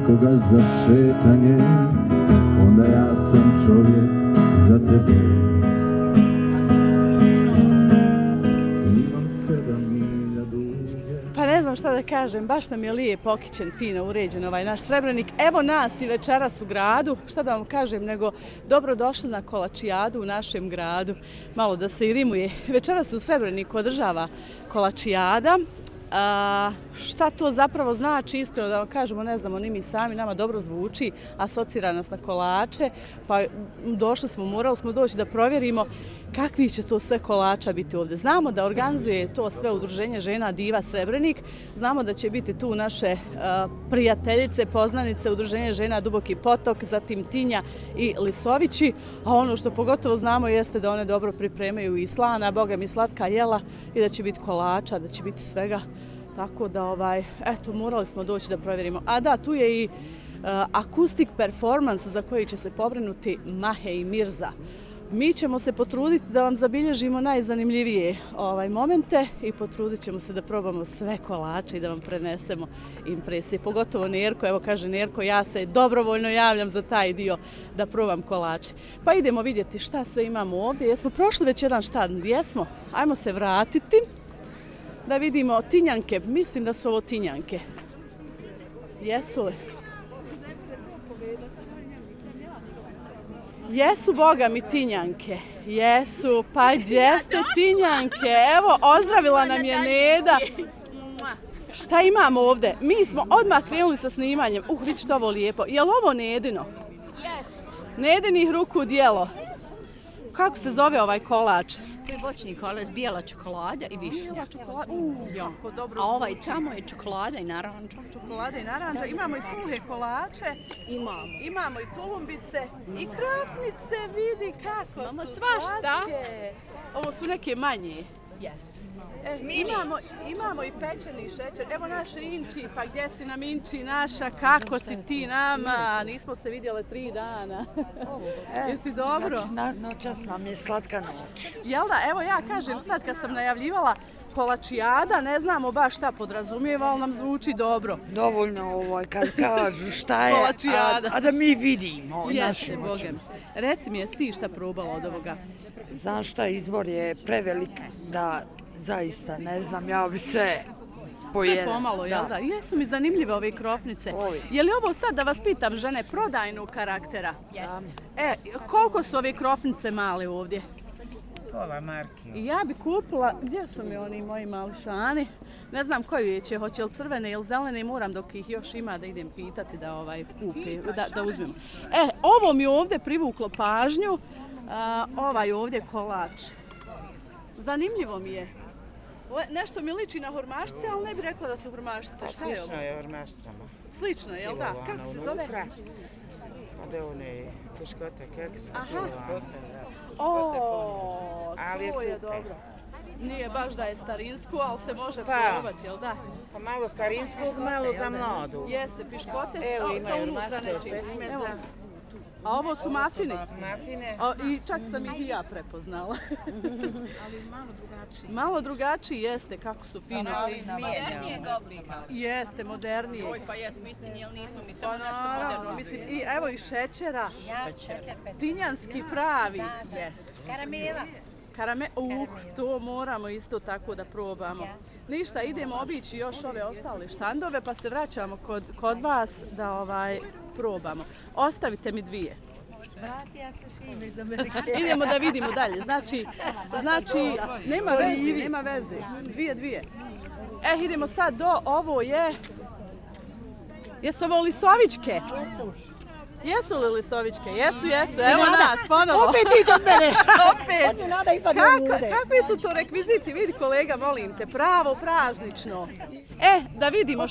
nekoga za šetanje, onda ja sam čovjek za tebe. Imam 7 milja duge. Pa ne znam šta da kažem, baš nam je lijep, okićen, fino uređen ovaj naš Srebrenik. Evo nas i večeras u gradu, šta da vam kažem, nego dobro došli na kolačijadu u našem gradu. Malo da se i rimuje. Večeras se u Srebreniku održava kolačijada. Šta to zapravo znači, iskreno da vam kažemo, ne znamo ni mi sami, nama dobro zvuči, asocira nas na kolače, pa došli smo, morali smo doći da provjerimo kakvi će to sve kolača biti ovdje. Znamo da organizuje to sve udruženje žena Diva Srebrenik, znamo da će biti tu naše prijateljice, poznanice, udruženje žena Duboki potok, zatim Tinja i Lisovići, a ono što pogotovo znamo jeste da one dobro pripremaju i slana, boga mi slatka jela i da će biti kolača, da će biti svega. Tako da, eto, morali smo doći da provjerimo. A da, tu je i akustik performans za koji će se pobrinuti Mahe i Mirza. Mi ćemo se potruditi da vam zabilježimo najzanimljivije momente i potrudit ćemo se da probamo sve kolače i da vam prenesemo impresije. Pogotovo Nerko, evo kaže Nerko, ja se dobrovoljno javljam za taj dio da probam kolače. Pa idemo vidjeti šta sve imamo ovdje. Jesmo prošli već jedan štand? Jesmo. Ajmo se vratiti da vidimo tinjanke. Mislim da su ovo tinjanke. Jesu li? Jesu, boga mi, tinjanke. Jesu, pa jeste tinjanke. Evo, ozdravila nam je Neda. Šta imamo ovdje? Mi smo odmah krenuli sa snimanjem. Vidi što ovo lijepo. Je li ovo Nedino? Jest. Nedinih ruku djelo. Kako se zove ovaj kolač? To je voćni kolač, bijela čokolada i višnja. Bijela čokolada, jako dobro. A ovaj tamo je čokolada i naranđa. Čokolada i naranđa. Imamo i suhe kolače. Imamo i tulumbice i krofnice, vidi kako Imamo su svašta. slatke. Ovo su neke manje. Yes. Imamo i pečeni šećer. Evo naše Inči, pa gdje si nam Inči naša, kako si ti nama? Nismo se vidjele 3 dana. Jesi dobro? Noćas nam je slatka noć. Jel da? Evo ja kažem sad kad sam najavljivala kolačijada, ne znamo baš šta podrazumijeva, ali nam zvuči dobro. Dovoljno kad kažu šta je, Kolačijada. a da mi vidimo Jeste, našim Bogem. očima. Reci mi, jesi ti šta probala od ovoga? Znaš šta, izbor je prevelik da zaista ne znam, ja bi se pojedem. Sve pomalo, jel da? Jesu mi zanimljive ove krofnice. Je li ovo sad, da vas pitam, žene, prodajnog karaktera? Jeste. Koliko su ove krofnice male ovdje? Pola marke. Ja bi kupila, gdje su mi oni moji mališani? Ne znam koju će, hoće li crvene ili zelene, moram dok ih još ima da idem pitati da kupi, da uzmem. Ovo mi ovdje privuklo pažnju, ovaj ovdje kolač. Zanimljivo mi je. Nešto mi liči na hormašce, ali ne bih rekla da su hormašce. Šta je ovo? Slično je hormašcama. Slično, jel da? Kako se zove? Ode one piškote, keksa. Ali je To je super. dobro. Nije baš da je starinsko, ali se može Pa. probati, jel da? Pa malo starinskog, malo za mladu. Jeste, piškote Evo sa imaju unutra hormašce od nečim. pekmeza. Evo. A ovo su mafini. Mafine. I čak sam ih i ja prepoznala. Malo drugačiji jeste, kako su fino. Modernijeg oblika. Jeste, modernije. Oj, pa jes, mislim, jel nismo mi Pa samo nešto naravno, moderno. mislim, i evo i šećera. Šećer. Tinjanski pravi. Jest. To moramo isto tako da probamo. Ništa, idemo obići još ove ostale štandove pa se vraćamo kod vas da probamo. Ostavite mi 2. Idemo da vidimo dalje. Znači, nema veze. 2. Idemo sad ovo je... Jesu ovo lisovičke? Jesu li lisovičke? Jesu. Evo nas, ponovo. Opet ti kod mene. Opet. Od Nada izvadi ljude. Kakvi su to rekviziti? Vidi kolega, molim te, pravo praznično. Da vidimo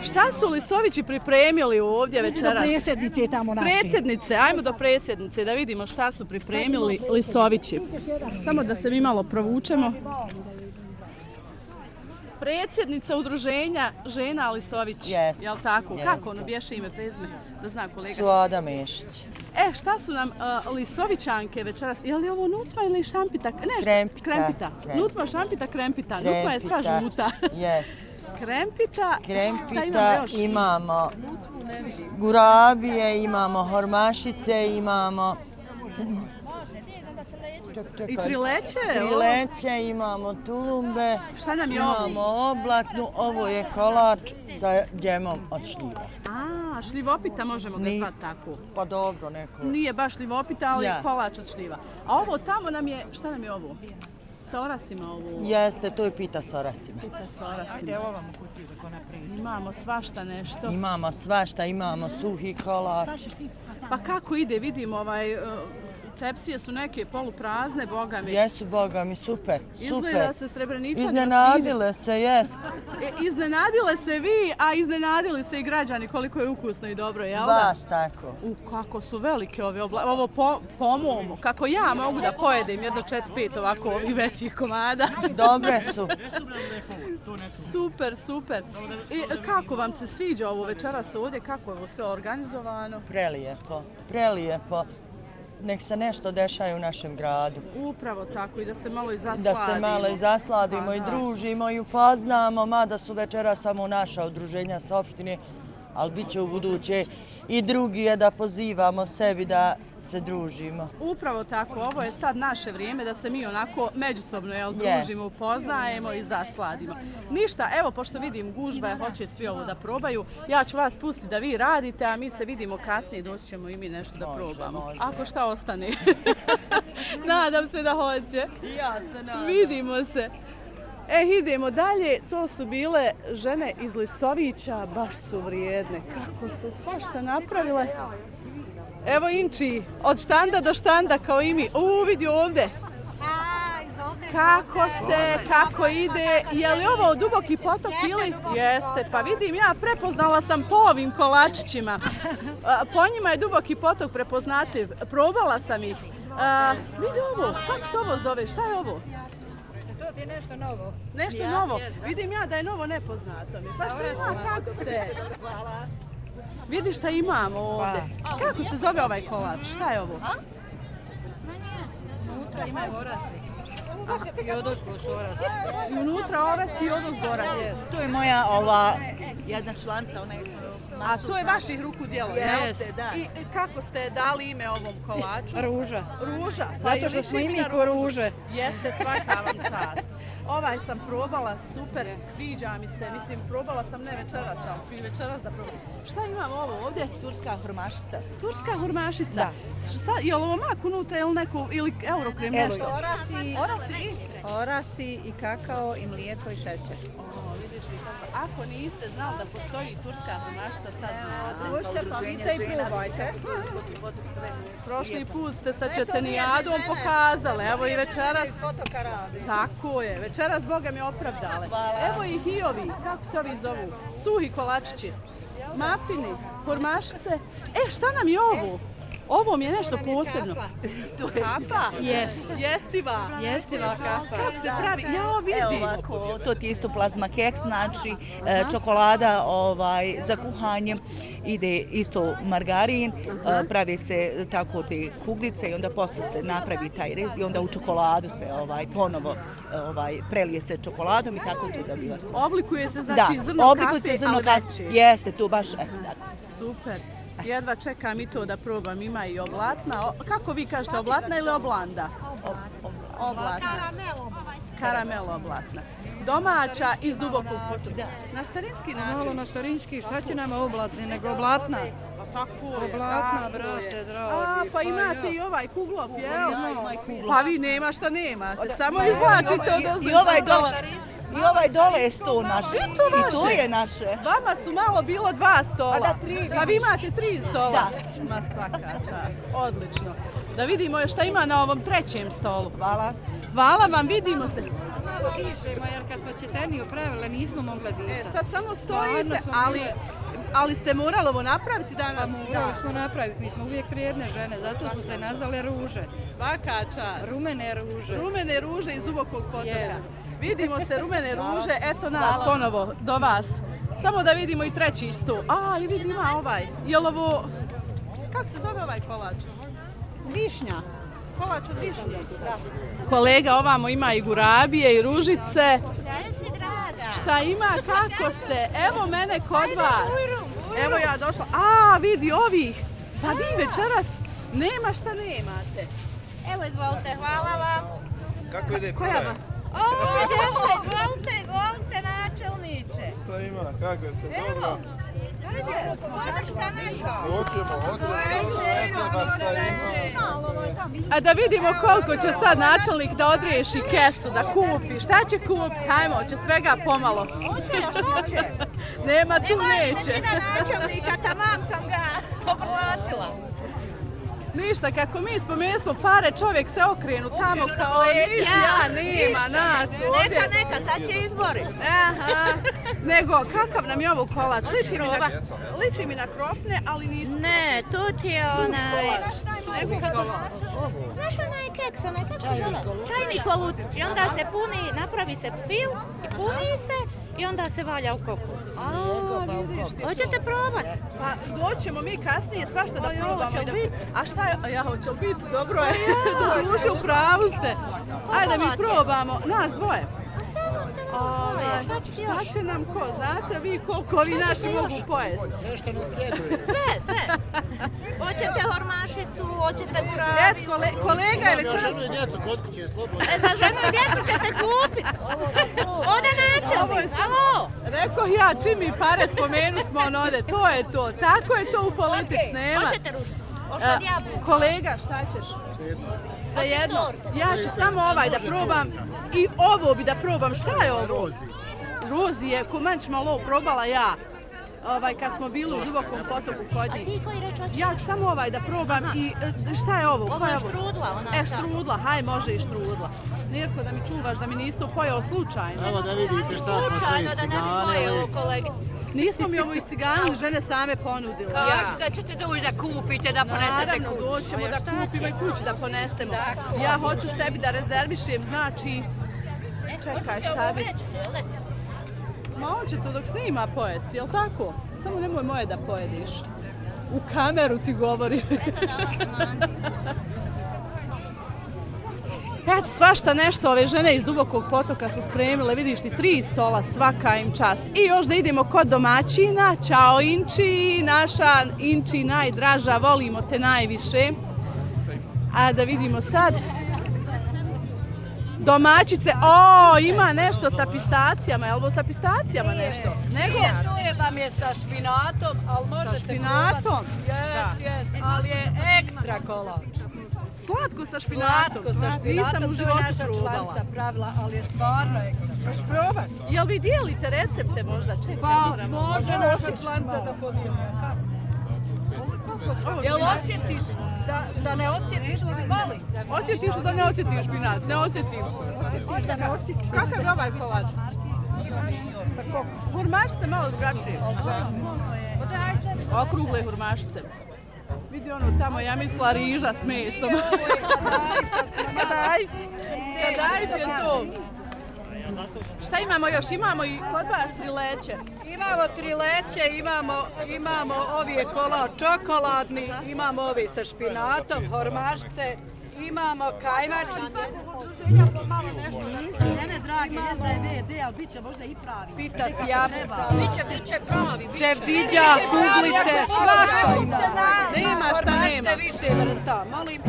šta su Lisovići pripremili ovdje večeras. Do predsjednice je tamo naši. Predsjednice, ajmo do predsjednice da vidimo šta su pripremili Lisovići. Samo da se mi malo provučemo. Predsjednica udruženja žena Lisović, Jest, jel tako? jeste. Kako ono bješe ime, prezime, da zna kolega? Suada Mešić. Šta su nam Lisovićanke večeras? Je li ovo nutma ili šampita? Ne, Krempita. Krempita. Nutma, šampita, krempita. Nutma je sva žuta. Jest. Krempita. Šta imamo Krempita, još? imamo gurabije, imamo hormašice, imamo I trileće? trileće, imamo tulumbe, Šta nam je ovo? imamo oblatnu, ovo je kolač sa džemom od šljiva. A, šljivopita možemo ga zvati tako. Pa dobro, neko. Nije baš šljivopita, ali Ja. kolač od šljiva. A ovo tamo nam je, šta nam je ovo? Sa orasima ovo. Jeste, to je pita s orasima. Pita sa orasima. Imamo svašta nešto. Imamo svašta, imamo suhi kolač. Pa kako ide, vidimo tepsije su neke poluprazne, boga mi. Jesu, boga mi, super, Izgleda super. se Srebreničani. Iznenadile se, jest. Iznenadile se vi, a iznenadili se i građani koliko je ukusno i dobro, jel da? Baš tako. Kako su velike ove ovo po momu, kako ja mogu da pojedem jedno 4-5 ovako ovih većih komada. Dobre su. Super, super. I kako vam se sviđa ovo večeras ovdje, kako je ovo sve organizovano? Prelijepo, prelijepo. Nek se nešto dešava u našem gradu. Upravo tako i da se malo i zasladimo. Da se malo i zasladimo i družimo i upoznamo, mada su večera samo naša udruženja sa opštine, ali bit će u buduće i drugi je da pozivamo sebi da se družimo. Upravo tako, ovo je sad naše vrijeme da se mi onako međusobno družimo, upoznajemo i zasladimo. Ništa, evo, pošto vidim gužba, hoće svi ovo da probaju, ja ću vas pustiti da vi radite, a mi se vidimo kasnije, doći ćemo i mi nešto da probamo. Može. Ako šta ostane. Nadam se da hoće. Ja se nadam. Vidimo se. Idemo dalje, to su bile žene iz Lisovića, baš su vrijedne. Kako su svašta napravile. Evo Inči, od štanda do štanda kao i mi. Vidi ovdje. Kako ste, kako ide, je li ovo Duboki potok ili? Jeste, pa vidim ja, prepoznala sam po ovim kolačićima. Po njima je Duboki potok prepoznatljiv, probala sam ih. Vidi ovo, kako se ovo zove, šta je ovo? To je nešto novo. Nešto novo, vidim ja da je novo nepoznato mi. Pa šta ima, kako ste? Vidi šta imamo ovdje. Kako se zove ovaj kolač, šta je ovo? Unutra ima orasi. I odozgo su orasi. I unutra orasi i odozgo orasi. To je moja jedna članca, ona je A to je vaših ruku djelo, Jeste, da. I kako ste dali ime ovom kolaču? Ruža. Ruža. Zato što smo i mi ko ruže. Jeste, svaka vam čast. Ovaj sam probala, super, sviđa mi se. Mislim, probala sam ne večeras, ali ću i večeras da probam. Šta imamo ovo ovdje? turska hormašica. Turska hormašica. Da. Je li ovo mak unutra ili eurokrem nešto? Orasi i kakao i mlijeko i šećer. Vidiš li kako? Ako niste znali da postoji turska hormašica, sad znate. Dođite pa vidite i probajte. Prošli put ste sa Četenijadom pokazali, evo i večeras. Tako je, večeras Boga mi opravdale. Evo ih i ovi, kako se ovi zovu? Suhi kolačići, mapini, hormašice. Šta nam je ovo? Ovo mi je nešto posebno. To je kapa? Jestiva. Jestiva kapa. Kako se pravi? Ja vidim. Evo ovako, to ti je isto plazma keks, znači čokolada za kuhanje, ide isto margarin, pravi se tako te kuglice i onda posle se napravi taj rez i onda u čokoladu se ponovo prelije se čokoladom i tako to dobiva se. Oblikuje se znači zrno kafe, ali veće. Jeste, tu baš tako. Super. Jedva čekam i to da probam, ima i oblatna. Kako vi kažete, oblatna ili oblanda? Oblatna. Karamel oblatna. Domaća iz Dubokog potoka. Na starinski način. Malo na starinski, šta će nama oblatni nego oblatna? Tako je. Oblatna, brate, dragi. Pa imate i ovaj kuglop, jel? Pa vi nema šta nemate, samo izvlačite od ozdo. I ovaj dole je sto naš. I to je naše. Vama su malo bilo 2 stola. Pa vi imate 3 stola. Da. Ma svaka čast. Odlično. Da vidimo šta ima na ovom 3. stolu. Hvala. Hvala vam, vidimo se. Malo dišemo jer kad smo Četeniju pravile nismo mogli disati. Sad samo stojite, ali ste morali ovo napraviti danas? Morali smo napraviti, mi smo uvijek vrijedne žene, zato smo se nazvale ruže. Svaka čast. Rumene ruže. Rumene ruže iz Dubokog potoka. Vidimo se, rumene ruže, eto nas ponovo, do vas. Samo da vidimo i 3. sto. I vidi ima ovaj. Jel ovo, kako se zove ovaj kolač? Višnja. Kolač od višnje. Da. Kolega ovamo ima i gurabije i ružice. Šta ima, kako ste? Evo mene kod vas. Evo ja došla. A, vidi ovih. Pa vi večeras nema šta nemate. Evo, izvolite, hvala vam. Kako ide Koja prodaja? vam? O, izvolite, načelniče. Šta ima? Kako ste? Dobro? Ajde, podrška neka. Hoćemo. A da vidimo koliko će sad načelnik da odriješi kesu, da kupi. Šta će kupiti? Hajmo, će svega pomalo. Hoće, što će? Nema tu neće. Nema načelnika, tamam sam ga obrlatila. Ništa, kako mi spomenuli pare, čovjek se okrenu tamo kao ja, nema nas ovdje. Neka, sad će izbori. Aha, nego kakav nam je ovo kolač? Liči mi na krofne, ali nisu. Ne, tu ti je onaj... Neki kolač. Znaš onaj keks, kako se zove? Čajni kolutić. I onda se puni, napravi se fil i puni se i onda se valja u kokos. Vidiš ti. Hoćete probati? Pa doćemo mi kasnije svašta da probamo. hoće li bit? A šta je? Ja, hoće li biti? Dobro je. Duše, u pravu ste. Ajde mi probamo. Nas dvoje. Šta će nam ko? Znate vi koliko ovi naši mogu pojesti? Sve što nas slijeduje. Sve. Hoćete hormašicu, hoćete gurabi. Eto, kolega je večeras... Ženu i djecu kod kuće je slobodno. Za ženu i djecu ćete kupiti. Ode načelnik, alo. Rekao ja, čim mi pare spomenu smo on ode. To je to. Tako je to u politici. Nema. Hoćete ručicu? Hoćete jabuku? Kolega, šta ćeš? Svejedno. Ja ću samo ovaj da probam i ovo bi da probam. Šta je ovo? Rozi je, ko manč malo probala ja. Kad smo bili u dubokom potoku kod njih. A ti koji reč hoćeš? Ja ću samo ovaj da probam i šta je ovo? Ovo je štrudla, ona štrudla, haj može i štrudla. Nirko da mi čuvaš da mi nisi to pojeo slučajno. Evo da vidite šta smo sve Slučajno da ne bi isciganili. moje kolegice. Nismo mi ovo isciganili, žene same ponudile. Kaži da ćete doći da kupite, da ponesete Naravno, kući. doćemo da kupimo i kući da ponesemo. Ja hoću sebi da rezervišem, znači... Čekaj, šta bi... Ma on će to dok snima pojesti, jel tako? Samo nemoj moje da pojediš. U kameru ti govori. Eto, svašta nešto ove žene iz Dubokog potoka su spremile, vidiš ti 3 stola, svaka im čast. I još da idemo kod domaćina, čao Inči, naša Inči najdraža, volimo te najviše. A da vidimo sad. Domaćice, ima nešto sa pistacijama, je li ovo sa pistacijama nešto? Nego? To vam je sa špinatom, ali možete... Sa špinatom? Jest, ali je ekstra kolač. Slatko sa špinatom? Slatko sa špinatom, Nisam u to je životu naša probala. članica pravila, ali je stvarno ekstra. Možeš probati? Jel vi dijelite recepte možda? Čekaj, Pa moramo. može naša članica da podijeli. Jel osjetiš da ne osjetiš da mi voli? Osjetiš da ne osjetiš špinat? Ne osjetim. Kakav je ovaj kolač? Hurmašice malo drugačije. Okrugle hurmašice. Vidi ono tamo, ja mislila riža s mesom. Kadajf je to. Šta imamo još? Imamo i kod vas trileće. Imamo trileće, imamo ovi je kolač čokoladni, imamo ovi sa špinatom, hormašice, imamo kajmačice. Mene dragi, ne zna je VD, ali bit će možda i pravi. Pita s jabuka. Biće pravi. Sevdiđa, kuglice, svašta ima. Nema šta nema. Hormašice više vrsta, molim.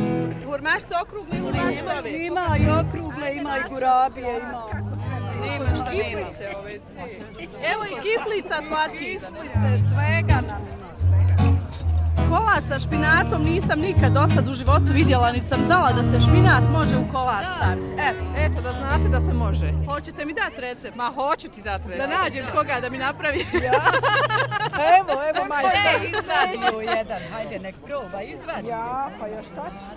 Hurmašice okrugle i hurmašice ove. Ima i okrugle, ima i gurabije, ima. Nema šta nema. Evo i kiflica slatkih. Svega nam ima. Kolač sa špinatom nisam nikad do sad u životu vidjela, niti sam znala da se špinat može u kolač staviti. Eto, da znate da se može. Hoćete mi dati recept? Ma hoću ti dati Da nađem koga da mi napravi. Evo majstor, izvadi mu jedan. Hajde, nek proba, izvadi. Ja, pa još tačno.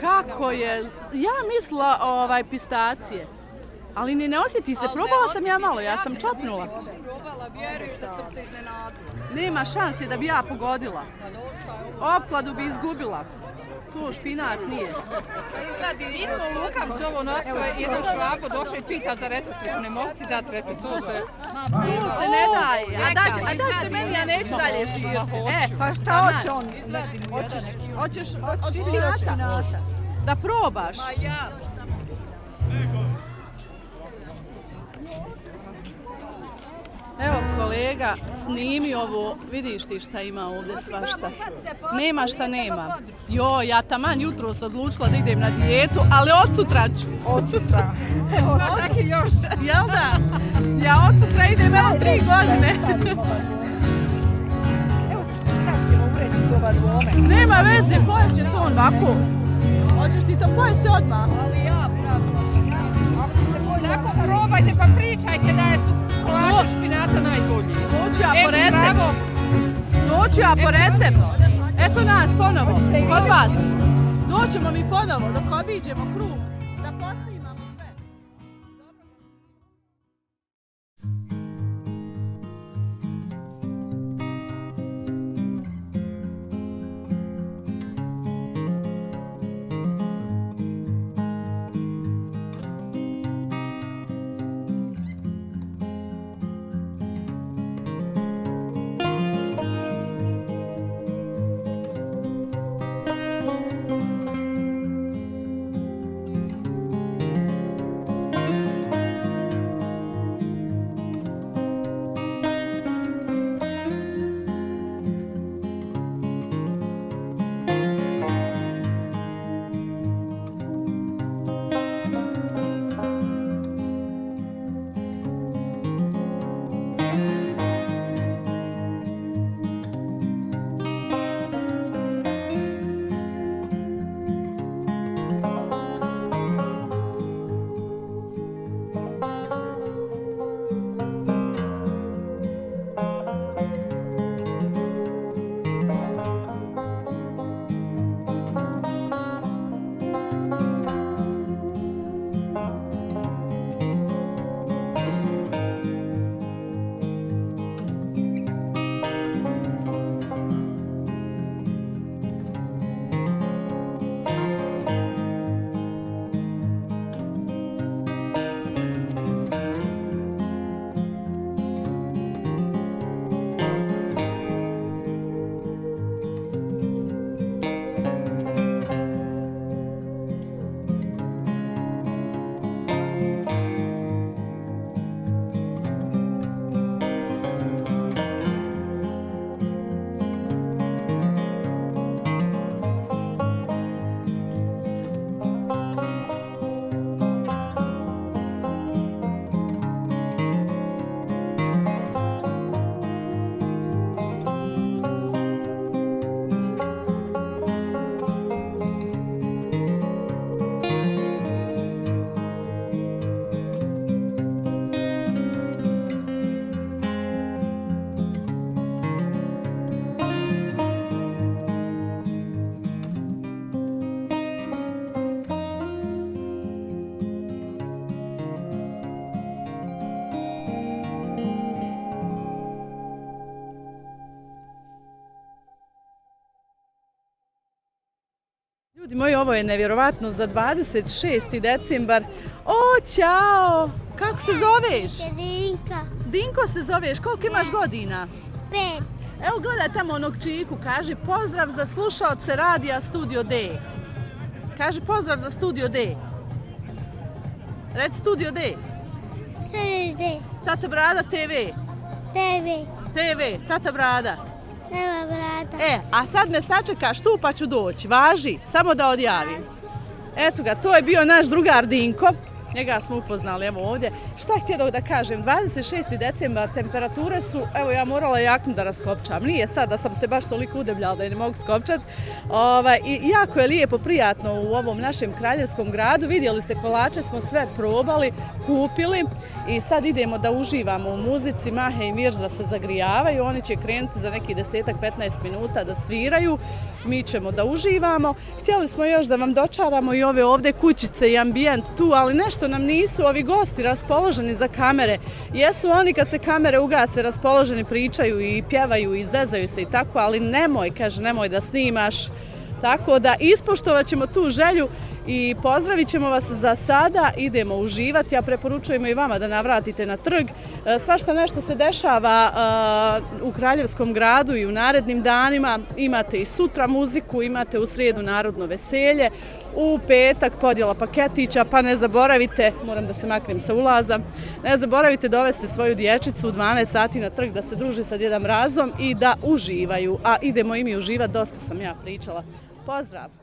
Kako je? Ja mislila pistacije. Ali ni ne osjeti se, probala sam ja malo, ja sam čopnula. Probala, vjeruješ da sam se iznenadila. Nema šanse da bi ja pogodila. Opkladu bi izgubila. To špinat nije. Mi smo u Lukavcu ovo nosile, jedan švabo došao i pita za recept. Ne mogu ti dati recept, to se... To se ne daje. A daćete meni, ja neću dalje širiti. Pa šta hoće on? Hoćeš od špinata? Da probaš? Pa ja. Evo kolega, snimi ovo, vidiš ti šta ima ovdje svašta. Nema šta nema. Jo, ja taman jutro sam odlučila da idem na dijetu, ali od sutra ću. Od sutra. Tako i još. Jel da? Ja od sutra idem, evo 3 godine. Evo tako ćemo ureći s ova dvome. Nema veze, poješće to ovako. Hoćeš ti to pojesti odmah? Ali ja Tako probajte pa pričajte da su kolači špinata najbolji. Doću ja po recept. Doću ja po recept. Eto nas ponovo, kod vas. Doćemo mi ponovo dok obiđemo krug. Da posnimamo sve. Ljudi moji, ovo je nevjerovatno za 26. decembar. O, ćao! Kako se zoveš? Dinka. Dinko se zoveš, koliko imaš godina? 5. Evo gledaj tamo onog čiku, kaži pozdrav za slušaoce radija Studio D. Kaži pozdrav za Studio D. Reci Studio D. Studio D. Tata Brada TV. TV, Tata Brada. Nema brada. A sad me sačekaš tu pa ću doći, važi, samo da odjavim. Eto ga, to je bio naš drugar Dinko. Njega smo upoznali, evo ovdje. Šta htjela da kažem, 26. decembar, temperature su, evo ja morala jaknu da raskopčam. Nije sad da sam se baš toliko udebljala da je ne mogu skopčat. I jako je lijepo, prijatno u ovom našem kraljevskom gradu. Vidjeli ste, kolače smo sve probali, kupili i sad idemo da uživamo u muzici. Mahe i Mirza se zagrijavaju, oni će krenuti za neki 10-15 minuta da sviraju. Mi ćemo da uživamo. Htjeli smo još da vam dočaramo i ove ovdje kućice i ambijent tu, ali nešto nam nisu ovi gosti raspoloženi za kamere. Jesu oni kad se kamere ugase raspoloženi, pričaju i pjevaju i zezaju se i tako, ali nemoj, kaže, nemoj da snimaš. Tako da ispoštovat ćemo tu želju i pozdravit ćemo vas za sada, idemo uživati, ja preporučujemo i vama da navratite na trg. Svašta nešto se dešava u Kraljevskom gradu i u narednim danima, imate i sutra muziku, imate u srijedu narodno veselje, u petak podjela paketića, pa ne zaboravite, moram da se maknem sa ulaza, ne zaboravite dovesti svoju dječicu u 12 sati na trg da se druži sa Djedom Mrazom i da uživaju, a idemo i mi uživati, dosta sam ja pričala. Pozdrav!